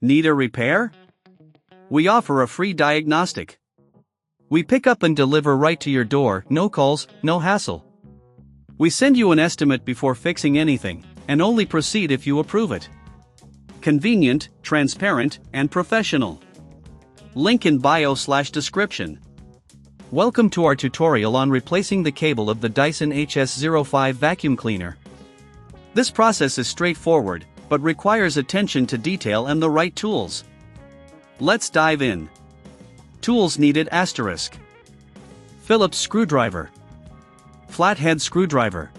Need a repair? We offer a free diagnostic. We pick up and deliver right to your door, no calls, no hassle. We send you an estimate before fixing anything, and only proceed if you approve it. Convenient, transparent, and professional. Link in bio/description. Welcome to our tutorial on replacing the cable of the Dyson HS05 vacuum cleaner. This process is straightforward, but requires attention to detail and the right tools. Let's dive in. Tools needed: Phillips screwdriver, flathead screwdriver,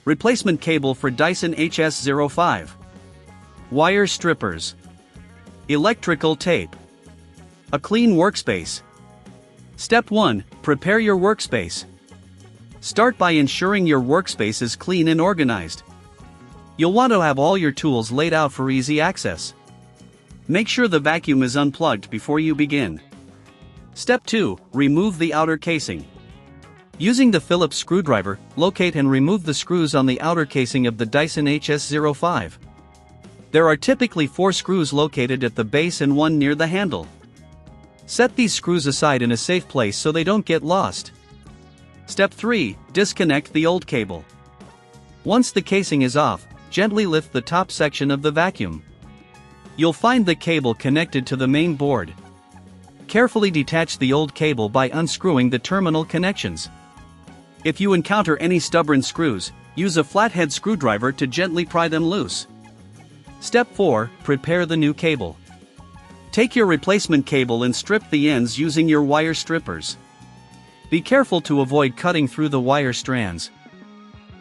replacement cable for Dyson HS05, wire strippers, electrical tape, a clean workspace. Step 1. Prepare your workspace. Start by ensuring your workspace is clean and organized. You'll want to have all your tools laid out for easy access. Make sure the vacuum is unplugged before you begin. Step 2. Remove the outer casing. Using the Phillips screwdriver, locate and remove the screws on the outer casing of the Dyson HS05. There are typically 4 screws located at the base and 1 near the handle. Set these screws aside in a safe place so they don't get lost. Step 3. Disconnect the old cable. Once the casing is off, gently lift the top section of the vacuum. You'll find the cable connected to the main board. Carefully detach the old cable by unscrewing the terminal connections. If you encounter any stubborn screws, use a flathead screwdriver to gently pry them loose. Step 4. Prepare the new cable. Take your replacement cable and strip the ends using your wire strippers. Be careful to avoid cutting through the wire strands.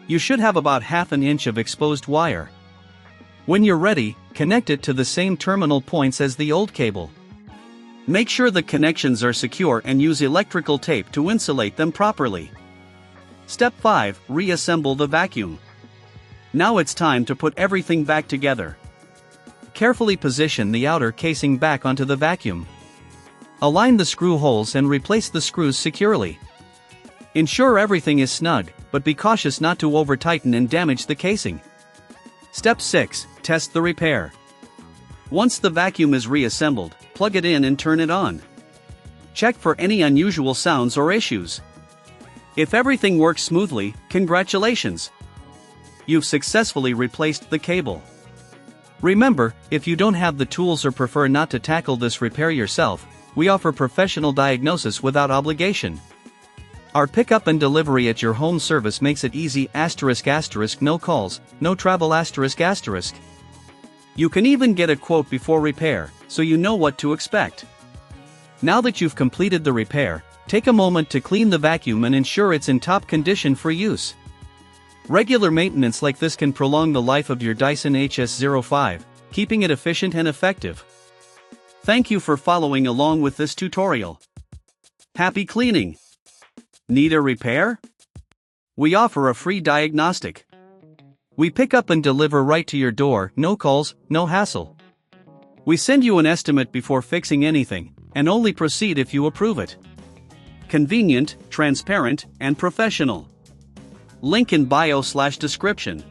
You should have about ½ inch of exposed wire. When you're ready, connect it to the same terminal points as the old cable. Make sure the connections are secure and use electrical tape to insulate them properly. Step 5. Reassemble the vacuum. Now it's time to put everything back together. Carefully position the outer casing back onto the vacuum. Align the screw holes and replace the screws securely. Ensure everything is snug, but be cautious not to over-tighten and damage the casing. Step 6. Test the repair. Once the vacuum is reassembled, plug it in and turn it on. Check for any unusual sounds or issues. If everything works smoothly, congratulations! You've successfully replaced the cable. Remember, if you don't have the tools or prefer not to tackle this repair yourself, we offer professional diagnosis without obligation. Our pickup and delivery at your home service makes it easy, ***, no calls, no travel ***. You can even get a quote before repair, so you know what to expect. Now that you've completed the repair, take a moment to clean the vacuum and ensure it's in top condition for use. Regular maintenance like this can prolong the life of your Dyson HS05, keeping it efficient and effective. Thank you for following along with this tutorial. Happy cleaning! Need a repair? We offer a free diagnostic. We pick up and deliver right to your door, no calls, no hassle. We send you an estimate before fixing anything, and only proceed if you approve it. Convenient, transparent, and professional. Link in bio/description.